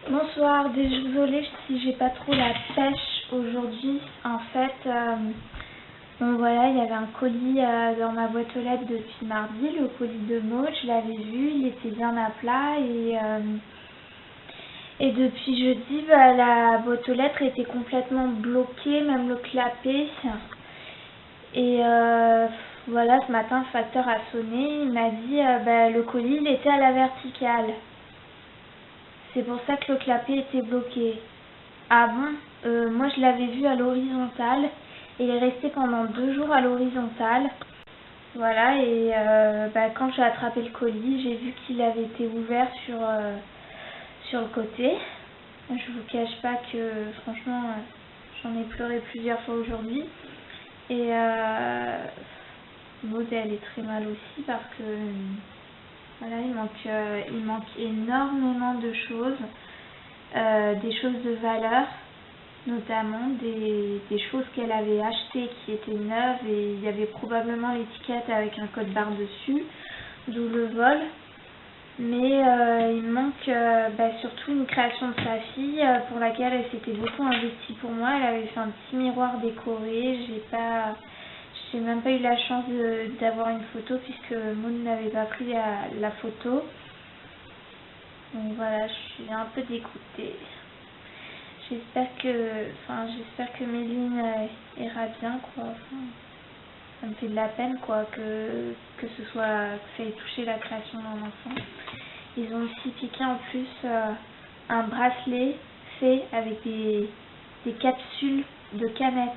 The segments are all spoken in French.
Bonsoir, désolée si j'ai pas trop la pêche aujourd'hui. En fait, bon voilà, il y avait un colis dans ma boîte aux lettres depuis mardi, le colis de Maud, je l'avais vu, il était bien à plat et depuis jeudi, la boîte aux lettres était complètement bloquée, même le clapet. Et voilà, ce matin, le facteur a sonné, il m'a dit le colis il était à la verticale. C'est pour ça que le clapet était bloqué. Ah bon, moi je l'avais vu à l'horizontale et il est resté pendant 2 jours à l'horizontale. Voilà, et quand j'ai attrapé le colis, j'ai vu qu'il avait été ouvert sur le côté. Je vous cache pas que franchement, j'en ai pleuré plusieurs fois aujourd'hui. Et Maud, elle est très mal aussi parce que voilà, il manque énormément de choses, des choses de valeur, notamment des choses qu'elle avait achetées qui étaient neuves et il y avait probablement l'étiquette avec un code barre dessus, d'où le vol. Mais il manque surtout une création de sa fille pour laquelle elle s'était beaucoup investie pour moi. Elle avait fait un petit miroir décoré. J'ai même pas eu la chance d'avoir une photo puisque Maud n'avait pas pris la photo. Donc voilà, je suis un peu dégoûtée. J'espère que Méline ira bien, quoi. Enfin, ça me fait de la peine, quoi, que ça ait touché la création d'un enfant. Ils ont aussi piqué en plus un bracelet fait avec des capsules de canettes.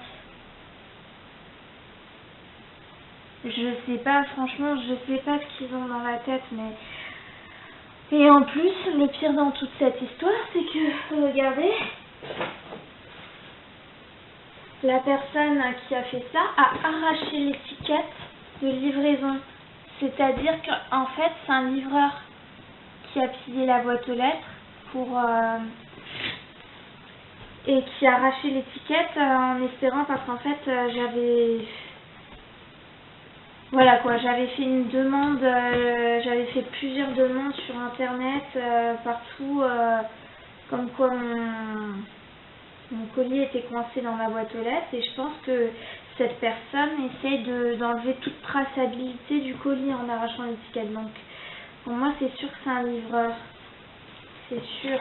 Je sais pas, franchement, je sais pas ce qu'ils ont dans la tête, mais... Et en plus, le pire dans toute cette histoire, c'est que, regardez, la personne qui a fait ça a arraché l'étiquette de livraison. C'est-à-dire qu'en fait, c'est un livreur qui a pillé la boîte aux lettres et qui a arraché l'étiquette en espérant, parce qu'en fait, voilà quoi, j'avais fait une demande, j'avais fait plusieurs demandes sur internet, partout, comme quoi mon colis était coincé dans ma boîte aux lettres, et je pense que cette personne essaie d'enlever toute traçabilité du colis en arrachant l'étiquette. Donc pour moi c'est sûr que c'est un livreur, c'est sûr.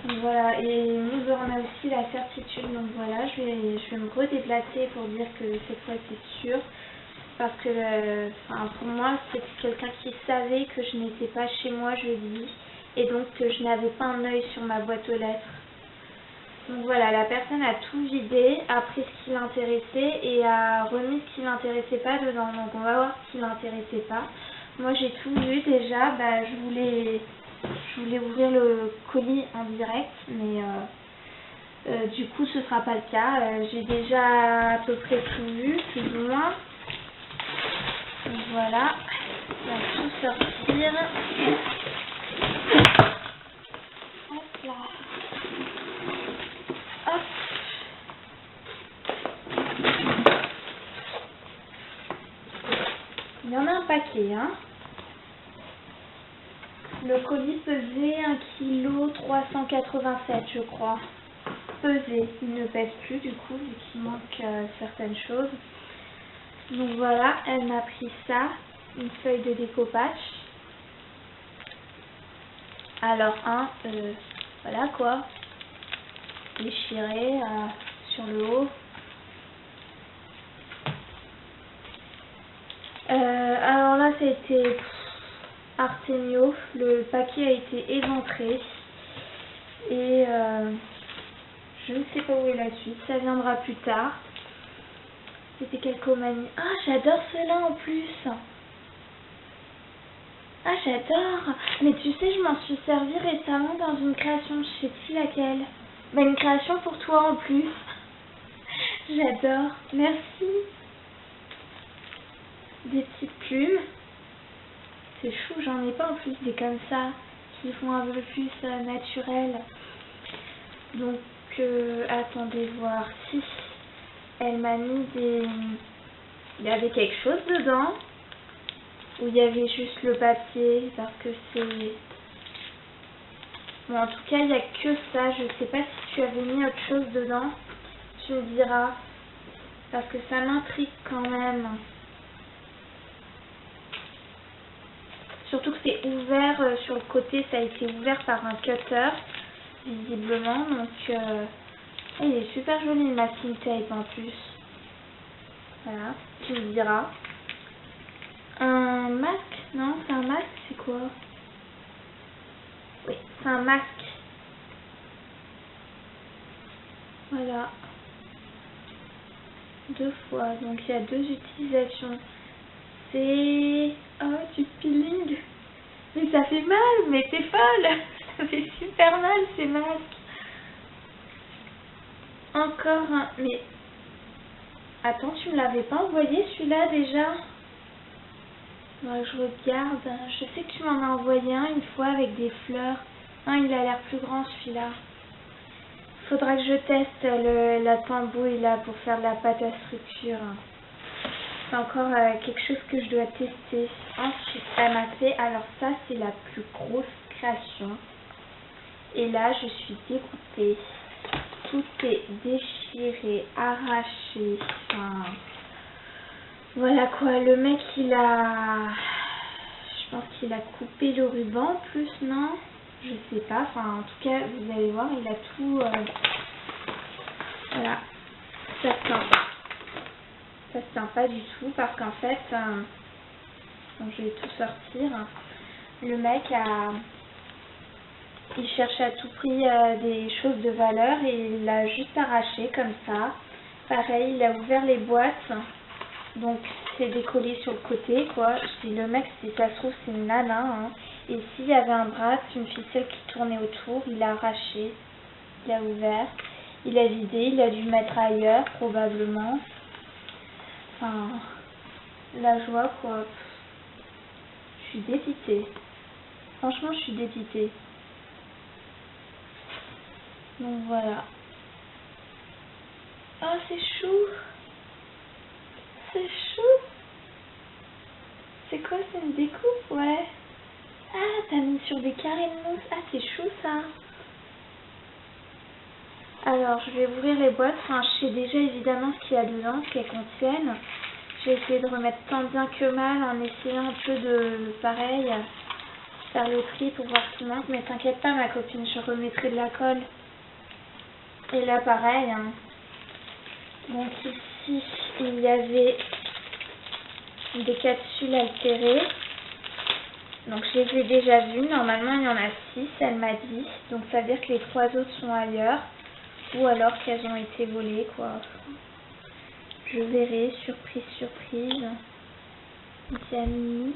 Donc voilà, et nous on a aussi la certitude, donc voilà, je vais me redéplacer pour dire que cette fois c'est sûr. Parce que pour moi, c'est quelqu'un qui savait que je n'étais pas chez moi jeudi et donc que je n'avais pas un œil sur ma boîte aux lettres. Donc voilà, la personne a tout vidé, a pris ce qui l'intéressait et a remis ce qui l'intéressait pas dedans. Donc on va voir ce qui l'intéressait pas. Moi j'ai tout vu déjà, je voulais ouvrir le colis en direct, mais du coup ce sera pas le cas. J'ai déjà à peu près tout vu, plus ou moins. Donc voilà, on va tout sortir. Hop là. Hop. Il y en a un paquet, hein. Le colis pesait 1,387 kg, je crois. Pesé, il ne pèse plus du coup, vu qu'il manque certaines choses. Donc voilà, elle m'a pris ça, une feuille de découpage. Alors voilà quoi, déchiré sur le haut. Alors là, c'était Artemio, le paquet a été éventré et je ne sais pas où est la suite, ça viendra plus tard. C'était Calcomanie. Ah, j'adore cela en plus. Ah, j'adore. Mais tu sais, je m'en suis servi récemment dans une création, je sais plus laquelle. Une création pour toi en plus. J'adore. Merci. Des petites plumes. C'est chou, j'en ai pas en plus des comme ça, qui font un peu plus naturel. Donc, attendez voir si... Elle m'a mis il y avait quelque chose dedans, ou il y avait juste le papier, parce que Bon, en tout cas, il n'y a que ça. Je sais pas si tu avais mis autre chose dedans. Tu me diras. Parce que ça m'intrigue quand même. Surtout que c'est ouvert sur le côté. Ça a été ouvert par un cutter. Visiblement. Donc, il est super joli le masking tape en plus. Voilà. Tu me diras. Un masque? Non, c'est un masque. C'est quoi? Oui, c'est un masque. Voilà. 2 fois. Donc il y a 2 utilisations. C'est... Oh, du peeling. Mais ça fait mal, mais t'es folle. Ça fait super mal ces masques. Encore un... Mais... Attends, tu me l'avais pas envoyé celui-là déjà? Moi, je regarde. Je sais que tu m'en as envoyé un une fois avec des fleurs. Ah, il a l'air plus grand celui-là. Faudra que je teste la tambouille là pour faire de la pâte à structure. C'est encore quelque chose que je dois tester. Ensuite, elle m'a fait, alors ça c'est la plus grosse création. Et là je suis dégoûtée. Tout est déchiré, arraché. Enfin, voilà quoi, le mec il a... Je pense qu'il a coupé le ruban en plus, non? Je sais pas, enfin en tout cas vous allez voir, il a tout... Voilà, ça se tient pas. Ça se tient pas du tout parce qu'en fait, donc je vais tout sortir. Le mec il cherche à tout prix des choses de valeur et il l'a juste arraché comme ça. Pareil, il a ouvert les boîtes, donc c'est décollé sur le côté quoi. Je dis le mec, si ça se trouve c'est une nana. Hein. Et s'il y avait un bras, une ficelle qui tournait autour, il l'a arraché, il a ouvert, il a vidé, il a dû le mettre ailleurs probablement. Enfin, la joie quoi. Je suis dépitée. Franchement, je suis dépitée. Donc voilà. Oh, c'est chou. C'est chou. C'est quoi, c'est une découpe? Ouais. Ah, t'as mis sur des carrés de mousse. Ah, c'est chou ça. Alors, je vais ouvrir les boîtes. Enfin, je sais déjà évidemment ce qu'il y a dedans, ce qu'elles contiennent. J'ai essayé de remettre tant bien que mal en essayant un peu de, pareil, faire le tri pour voir ce qui manque. Mais t'inquiète pas ma copine, je remettrai de la colle. Et là pareil. Hein. Donc ici, il y avait des capsules altérées. Donc je les ai déjà vues. Normalement, il y en a 6, elle m'a dit. Donc ça veut dire que les 3 autres sont ailleurs. Ou alors qu'elles ont été volées, quoi. Je verrai, surprise, surprise. Diamine.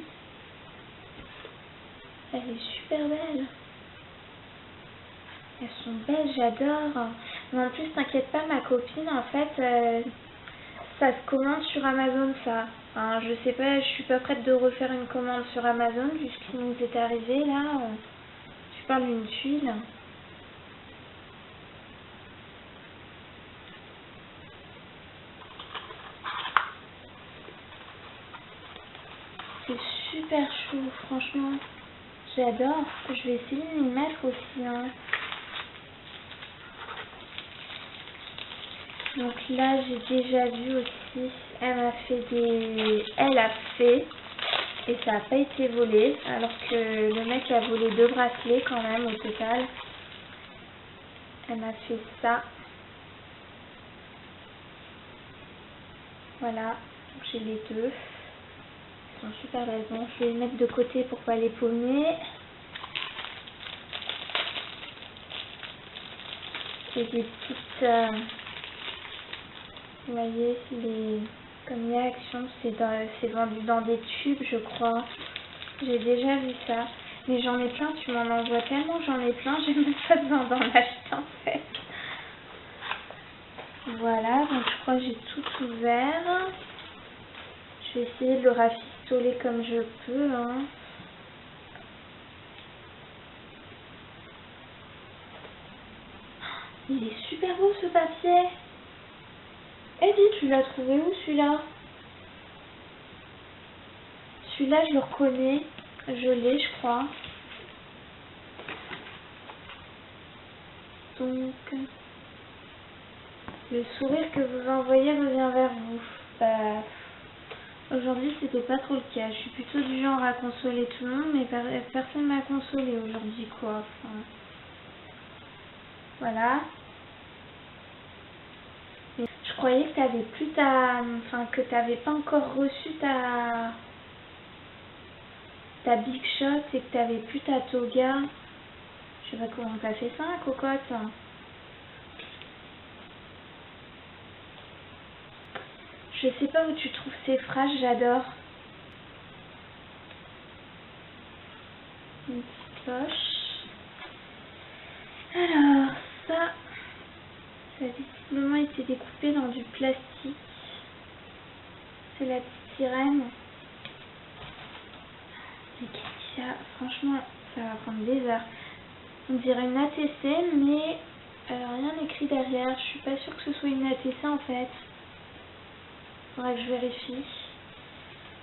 Elle est super belle. Elles sont belles, j'adore. Mais en plus, t'inquiète pas, ma copine, en fait, ça se commande sur Amazon, ça. Enfin, je sais pas, je suis pas prête de refaire une commande sur Amazon, vu ce qui nous est arrivé, là. Tu parles d'une tuile. C'est super chou, franchement. J'adore. Je vais essayer de m'y mettre aussi, hein. Donc là, j'ai déjà vu aussi, elle a fait, et ça n'a pas été volé, alors que le mec a volé 2 bracelets quand même au total. Elle m'a fait ça. Voilà, donc j'ai les 2. Ils sont super belles. Bon, je vais les mettre de côté pour pas les paumer. J'ai des petites... vous voyez, comme il y a Action, c'est vendu dans des tubes, je crois. J'ai déjà vu ça. Mais j'en ai plein, tu m'en envoies tellement, j'en ai plein, j'ai même pas besoin d'en acheter en fait. Voilà, donc je crois que j'ai tout ouvert. Je vais essayer de le rafistoler comme je peux. Hein. Il est super beau ce papier. Eddie, tu l'as trouvé où celui-là? Celui-là, je le reconnais. Je l'ai, je crois. Donc, le sourire que vous envoyez revient vers vous. Bah, aujourd'hui, c'était pas trop le cas. Je suis plutôt du genre à consoler tout le monde, mais personne m'a consolé aujourd'hui, quoi. Enfin, voilà. Mais je croyais que t'avais plus ta... Enfin, que t'avais pas encore reçu ta Big Shot et que t'avais plus ta toga. Je sais pas comment t'as fait ça, cocotte. Je sais pas où tu trouves ces phrases, j'adore. Une petite poche. Alors, ça a visiblement été découpé dans du plastique. C'est la petite sirène. Mais qu'est-ce qu'il y a? Franchement, ça va prendre des heures. On dirait une ATC, mais rien écrit derrière. Je suis pas sûre que ce soit une ATC en fait. Faudrait que je vérifie.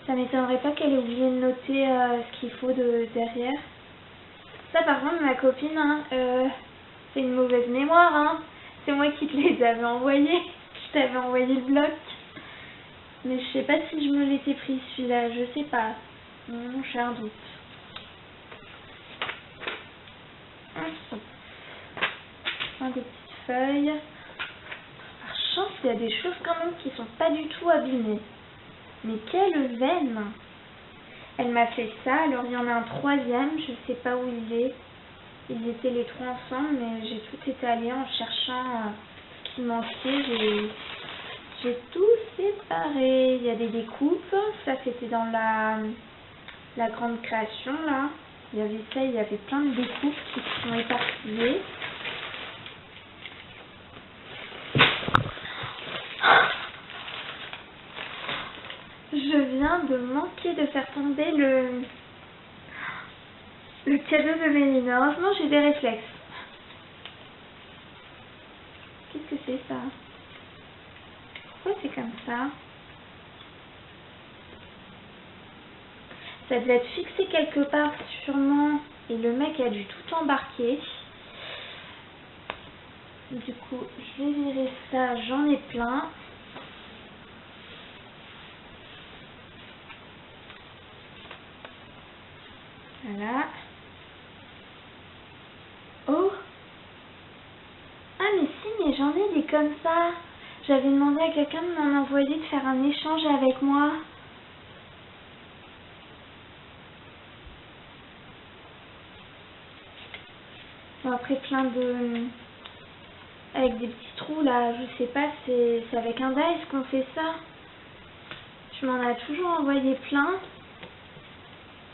Ça m'étonnerait pas qu'elle ait oublié de noter ce qu'il faut derrière. Ça par contre, ma copine, hein, c'est une mauvaise mémoire. Hein. C'est moi qui te les avais envoyés. Je t'avais envoyé le bloc. Mais je sais pas si je me l'étais pris celui-là. Je sais pas. J'ai un doute. Un des petites feuilles. Par chance, il y a des choses quand même qui sont pas du tout abîmées. Mais quelle veine! Elle m'a fait ça, alors il y en a un troisième, je sais pas où il est. Ils étaient les trois ensemble, mais j'ai tout étalé en cherchant ce qui manquait. J'ai tout séparé. Il y a des découpes, ça c'était dans la grande création là. Il y avait ça, il y avait plein de découpes qui sont éparpillées. Je viens de manquer de faire tomber le cadeau de Méline. Heureusement, j'ai des réflexes. Qu'est-ce que c'est ça? Pourquoi c'est comme ça? Ça devait être fixé quelque part sûrement et le mec a dû tout embarquer. Du coup, je vais virer ça, j'en ai plein. Voilà. Oh! Ah mais si, mais j'en ai des comme ça. J'avais demandé à quelqu'un de m'en envoyer, de faire un échange avec moi. Bon, après plein de... avec des petits trous là, je sais pas, c'est avec un dice qu'on fait ça. Tu m'en as toujours envoyé plein.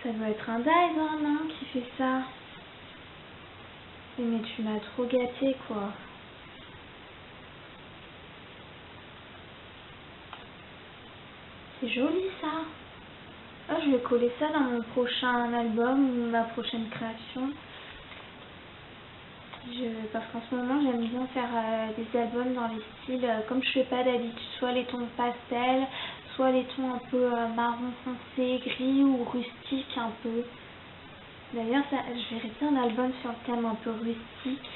Ça doit être un dice, hein, non, qui fait ça. Mais tu m'as trop gâté, quoi. C'est joli, ça. Ah, je vais coller ça dans mon prochain album ou ma prochaine création. Parce qu'en ce moment, j'aime bien faire des albums dans les styles, comme je fais pas d'habitude, soit les tons pastel, soit les tons un peu marron foncé, gris ou rustique un peu. D'ailleurs, je verrais bien un album sur le thème un peu rustique.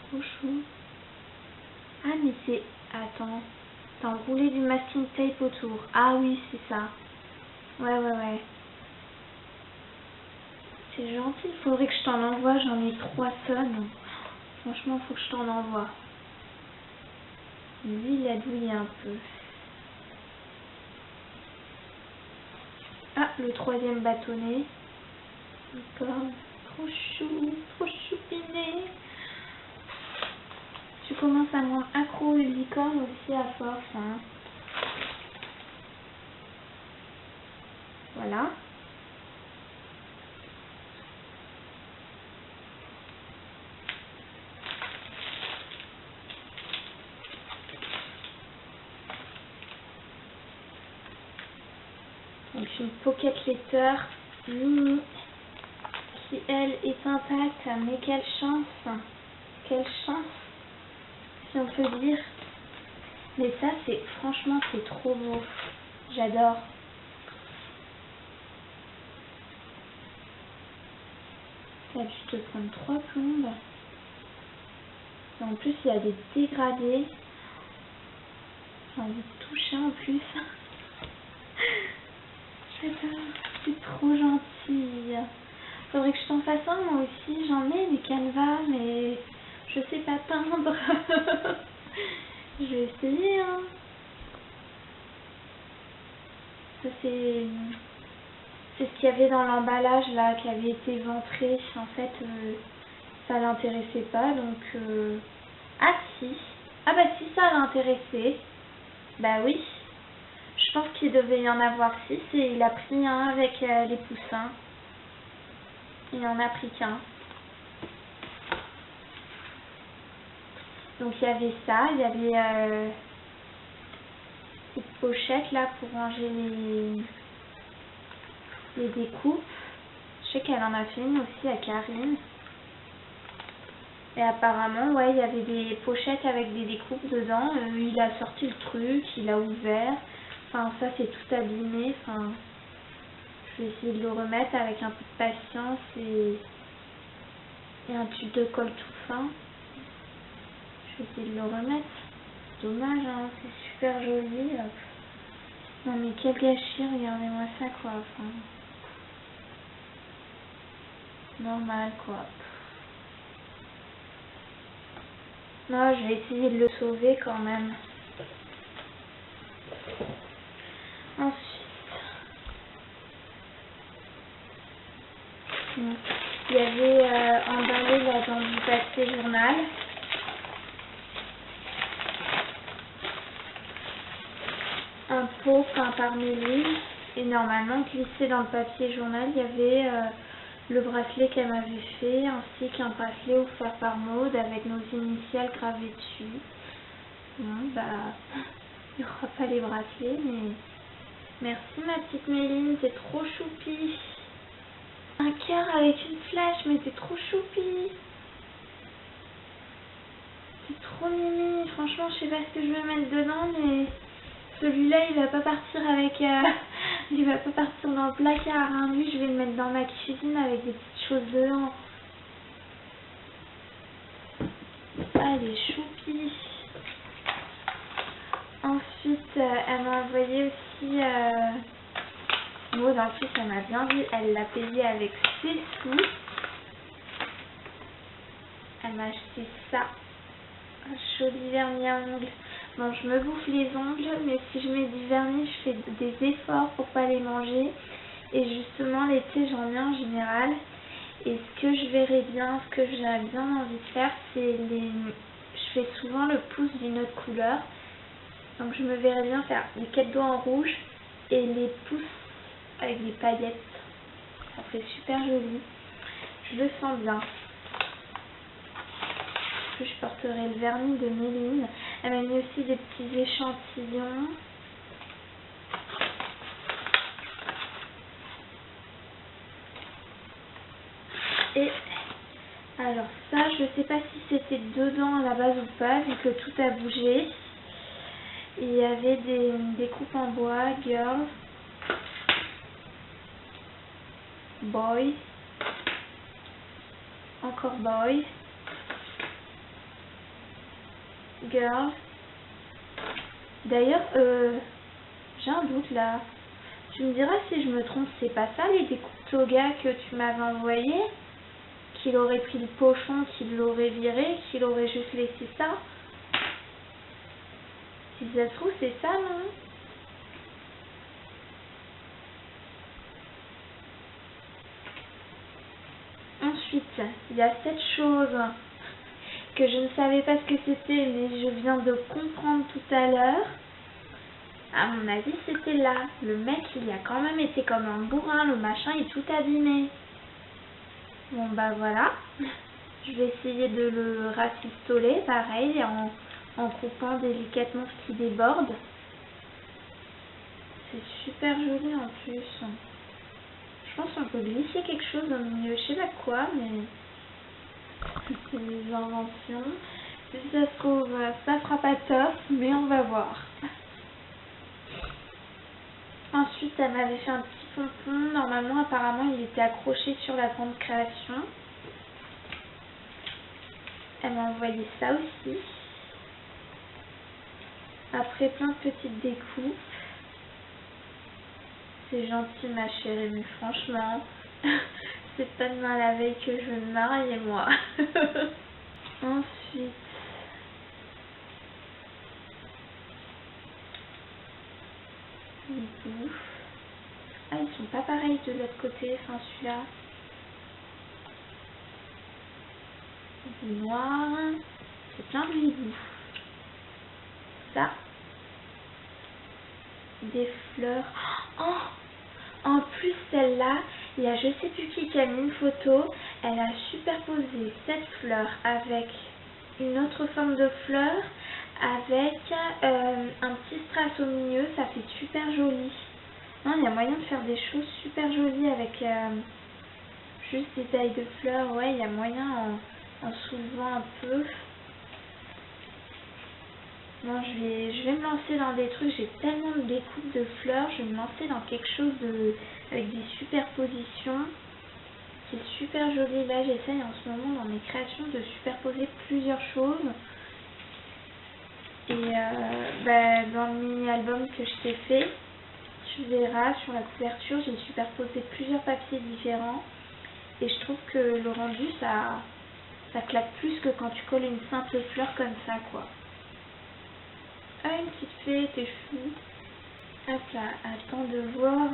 Trop chou. Ah, mais c'est... Attends. T'as enroulé du masking tape autour. Ah oui, c'est ça. Ouais. C'est gentil, il faudrait que je t'en envoie. J'en ai 3 tonnes. Franchement, faut que je t'en envoie. Lui, il a douillé un peu. Ah, le troisième bâtonnet. Encore. Trop choupiné. Tu commences à moins accro aux licornes aussi à force. Hein. Voilà. Donc une pocket letter mini qui elle est intacte, mais quelle chance, si on peut dire. Mais ça c'est franchement c'est trop beau, j'adore. Ça a dû te prendre 3 plombes. Et en plus, il y a des dégradés. J'ai envie de toucher en plus. J'adore, c'est trop gentil. Faudrait que je t'en fasse un moi aussi. J'en ai des canevas, mais je sais pas peindre. Je vais essayer, hein. Ça c'est ce qu'il y avait dans l'emballage là, qui avait été ventré. En fait, ça l'intéressait pas, donc... Ah si. Ah bah si, ça l'intéressait. Bah oui. Je pense qu'il devait y en avoir 6 et il a pris un avec les poussins. Il en a pris qu'un. Donc il y avait ça, il y avait ces pochettes là pour ranger les découpes. Je sais qu'elle en a fait une aussi à Karine. Et apparemment, ouais, il y avait des pochettes avec des découpes dedans. Il a sorti le truc, il a ouvert. Enfin, ça c'est tout abîmé. Enfin, je vais essayer de le remettre avec un peu de patience et un tube de colle tout fin. Je vais essayer de le remettre. Dommage, hein, c'est super joli. Non mais quel gâchis, regardez-moi ça quoi. Enfin, normal quoi. Non, je vais essayer de le sauver quand même. Ensuite, il y avait emballé là dans du papier journal. Un pot peint par Méline. Et normalement, glissé dans le papier journal, il y avait le bracelet qu'elle m'avait fait, ainsi qu'un bracelet offert par Maud avec nos initiales gravées dessus. Bon, bah, il n'y aura pas les bracelets, mais merci ma petite Méline, t'es trop choupie. Un cœur avec une flèche, mais t'es trop choupie. C'est trop mimi, franchement, je sais pas ce que je vais mettre dedans, mais celui-là, il va pas partir avec... il va pas partir dans le placard, hein. Lui, je vais le mettre dans ma cuisine avec des petites choses dedans. Ah, elle est choupie. Ensuite, elle m'a envoyé aussi... Maud, en plus, elle m'a bien dit, elle l'a payé avec ses sous. Elle m'a acheté ça. Un joli vernis à ongles. Bon, je me bouffe les ongles, mais si je mets du vernis, je fais des efforts pour pas les manger. Et justement, l'été, j'en ai en général. Et ce que je verrais bien, ce que j'aurais bien envie de faire, c'est les... Je fais souvent le pouce d'une autre couleur. Donc je me verrais bien faire les 4 doigts en rouge et les pouces avec des paillettes. Ça fait super joli. Je le sens bien. Puis je porterai le vernis de Méline. Elle m'a mis aussi des petits échantillons. Et alors ça, je sais pas si c'était dedans à la base ou pas, vu que tout a bougé. Il y avait des coupes en bois, girl, boy, encore boy, girl. D'ailleurs, j'ai un doute là. Tu me diras si je me trompe, c'est pas ça les découpes toga que tu m'avais envoyées? Qu'il aurait pris le pochon, qu'il l'aurait viré, qu'il aurait juste laissé ça? Si ça se trouve, c'est ça, non? Ensuite, il y a cette chose que je ne savais pas ce que c'était, mais je viens de comprendre tout à l'heure. À mon avis, c'était là. Le mec, il a quand même été comme un bourrin, le machin est tout abîmé. Bon, bah voilà. Je vais essayer de le rafistoler, pareil, en coupant délicatement ce qui déborde. C'est super joli en plus. Je pense qu'on peut glisser quelque chose au milieu, je sais pas quoi, mais c'est des inventions. Si ça se trouve, ça fera pas top, mais on va voir. Ensuite, elle m'avait fait un petit pompon. Normalement, apparemment, il était accroché sur la grande création. Elle m'a envoyé ça aussi. Après plein de petites découpes. C'est gentil ma chérie, mais franchement, c'est pas demain la veille que je me marie moi. Ensuite, les bouffes. Ah, ils sont pas pareils de l'autre côté, enfin celui-là. Du noir. C'est plein de hibou. Ça. Des fleurs. Oh, en plus celle-là, il y a je sais plus qui a mis une photo. Elle a superposé cette fleur avec une autre forme de fleur avec un petit strass au milieu. Ça fait super joli. Non, il y a moyen de faire des choses super jolies avec juste des tailles de fleurs. Ouais, il y a moyen en soulevant un peu. Non, je vais me lancer dans des trucs. J'ai tellement de découpes de fleurs. Je vais me lancer dans quelque chose avec des superpositions. C'est super joli. Là, j'essaye en ce moment dans mes créations de superposer plusieurs choses. Et dans le mini-album que je t'ai fait, tu verras sur la couverture, j'ai superposé plusieurs papiers différents. Et je trouve que le rendu, ça claque plus que quand tu colles une simple fleur comme ça, quoi. Ah, une petite fée, t'es chou. Hop là, attends de voir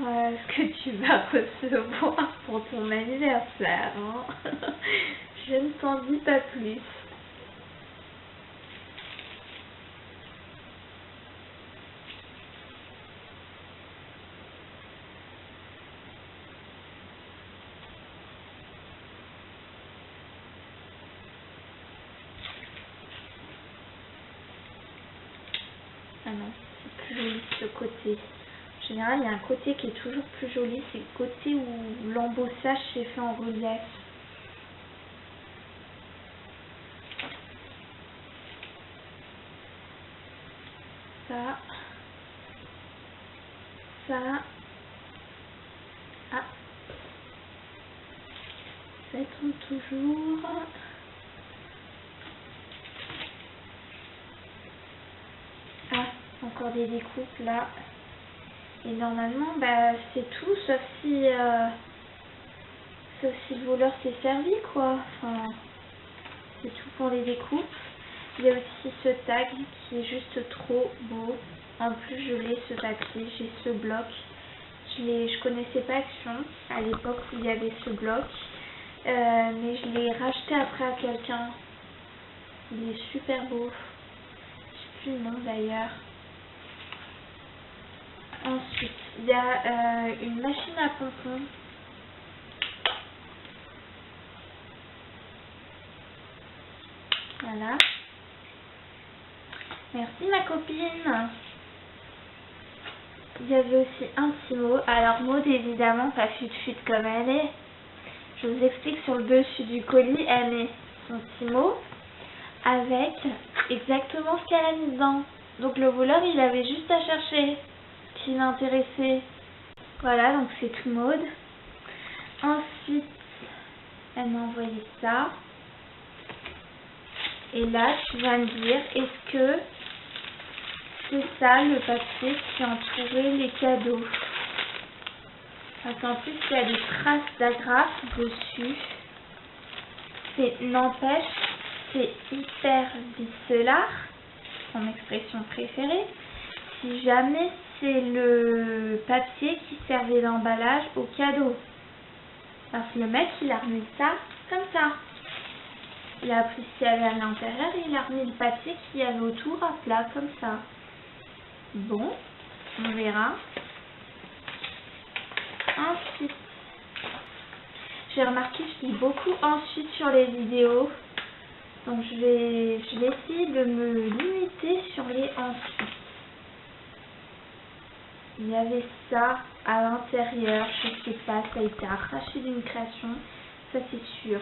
ce que tu vas recevoir pour ton anniversaire. Hein. Je ne t'en dis pas plus. Ah non, c'est plus joli ce côté. En général, il y a un côté qui est toujours plus joli, c'est le côté où l'embossage s'est fait en relief. Ça. Ah. Ça tombe toujours. Ah, encore des découpes là. Et normalement, c'est tout, sauf si le voleur s'est servi, quoi. Enfin, c'est tout pour les découpes. Il y a aussi ce tag qui est juste trop beau. En plus, je l'ai ce papier, j'ai ce bloc. Je connaissais pas Action à l'époque où il y avait ce bloc. Mais je l'ai racheté après à quelqu'un. Il est super beau. Je sais plus le nom d'ailleurs. Ensuite, il y a une machine à pompons. Voilà. Merci ma copine. Il y avait aussi un petit mot. Alors Maud évidemment pas fut comme elle est. Je vous explique, sur le dessus du colis, elle met son petit mot avec exactement ce qu'elle a mis dedans. Donc le voleur il avait juste à chercher ce qui l'intéressait. Voilà, donc c'est tout Maud. Ensuite, elle m'a envoyé ça. Et là, tu vas me dire, est-ce que c'est ça le papier qui entourait les cadeaux? Parce qu'en plus, il y a des traces d'agrafes dessus. N'empêche, c'est hyper vicelard, mon expression préférée. Si jamais c'est le papier qui servait d'emballage au cadeau. Parce que le mec, il a remis ça comme ça. Il a pris ce qu'il y avait à l'intérieur et il a remis le papier qu'il y avait autour à plat, comme ça. Bon, on verra. Ensuite, j'ai remarqué que je dis beaucoup ensuite sur les vidéos. Donc je vais essayer de me limiter sur les ensuite. Il y avait ça à l'intérieur, je sais pas, ça a été arraché d'une création, ça c'est sûr.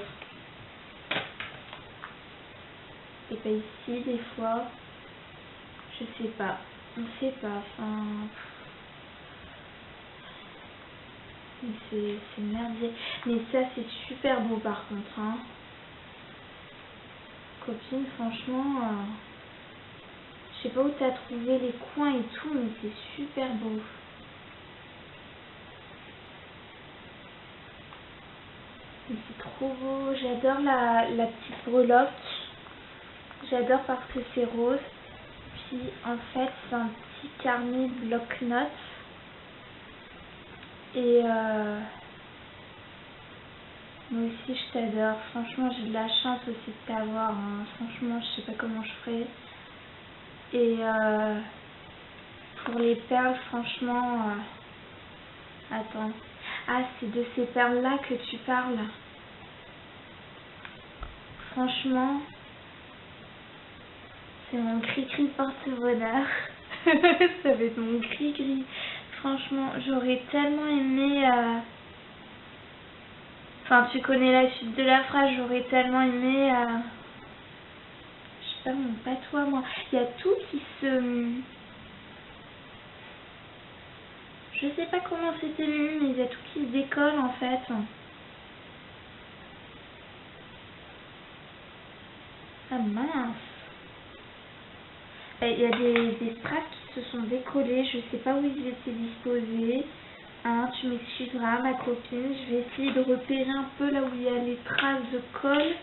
Et pas ici des fois, je sais pas, on sait pas, enfin... C'est merdier. Mais ça c'est super beau par contre, hein. Copine, franchement, je sais pas où t'as trouvé les coins et tout, mais c'est super beau. Mais c'est trop beau, j'adore la petite breloque. J'adore parce que c'est rose. Puis en fait c'est un petit carnet bloc-notes. Et moi aussi je t'adore. Franchement j'ai de la chance aussi de t'avoir. Hein. Franchement je sais pas comment je ferais. Et pour les perles franchement... attends. Ah c'est de ces perles là que tu parles. Franchement... c'est mon cri-cri porte-bonheur. Ça va être mon cri-cri. Franchement, j'aurais tellement aimé... Enfin, tu connais la suite de la phrase. J'aurais tellement aimé... Je sais pas, mon patois, moi. Il y a tout qui se... Je sais pas comment c'était mis, mais il y a tout qui se décolle, en fait. Ah mince. Il y a des straps qui se sont décollés, je sais pas où ils étaient disposés. Hein, tu m'excuseras ma copine, je vais essayer de repérer un peu là où il y a les traces de colle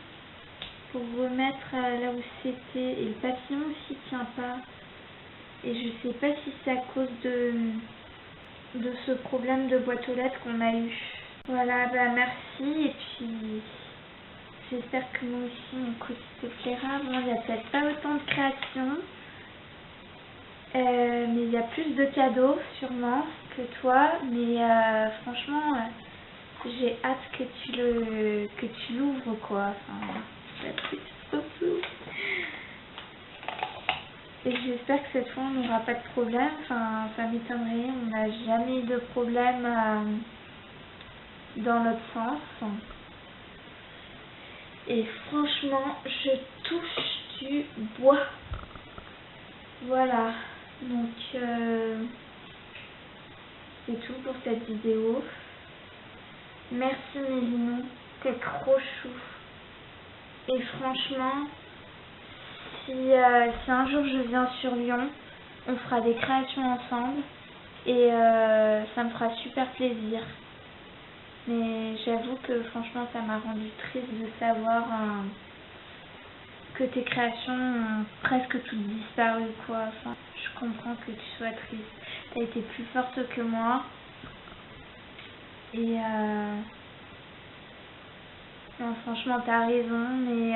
pour remettre là où c'était. Et le papillon aussi tient pas. Et je sais pas si c'est à cause de ce problème de boîte aux lettres qu'on a eu. Voilà, bah merci et puis j'espère que moi aussi mon colis te plaira. Bon, il n'y a peut-être pas autant de créations. Mais il y a plus de cadeaux sûrement que toi, mais franchement j'ai hâte que tu l'ouvres quoi. Enfin, la truc trop flou. Et j'espère que cette fois on n'aura pas de problème. Enfin, ça m'étonnerait, on n'a jamais eu de problème dans l'autre sens. Et franchement, je touche du bois. Voilà. Donc c'est tout pour cette vidéo. Merci Mélinon, t'es trop chou. Et franchement, si un jour je viens sur Lyon, on fera des créations ensemble et ça me fera super plaisir. Mais j'avoue que franchement ça m'a rendu triste de savoir que tes créations ont presque toutes disparu quoi. Enfin, je comprends que tu sois triste. T'as été plus forte que moi. Et non, franchement t'as raison, mais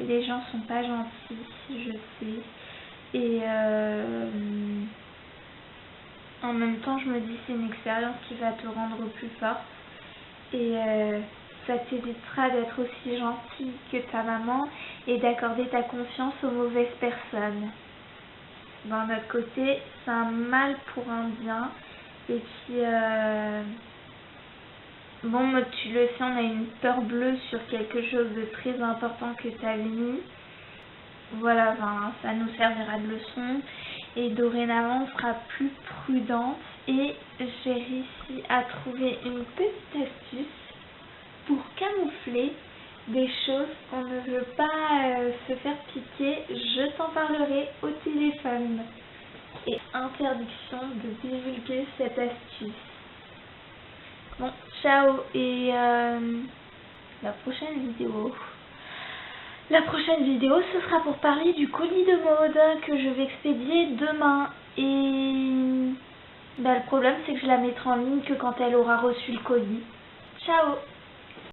les gens sont pas gentils, je sais. Et en même temps je me dis c'est une expérience qui va te rendre plus forte. Et ça t'évitera d'être aussi gentil que ta maman et d'accorder ta confiance aux mauvaises personnes. D'un autre côté, c'est un mal pour un bien. Et puis, bon, tu le sais, on a une peur bleue sur quelque chose de très important que tu as mis. Voilà, ben, ça nous servira de leçon. Et dorénavant, on sera plus prudente. Et j'ai réussi à trouver une petite astuce pour camoufler des choses qu'on ne veut pas se faire piquer. Je t'en parlerai au téléphone. Et interdiction de divulguer cette astuce. Bon, ciao et la prochaine vidéo. La prochaine vidéo, ce sera pour parler du colis de Maude que je vais expédier demain. Et bah, le problème, c'est que je la mettrai en ligne que quand elle aura reçu le colis. Ciao!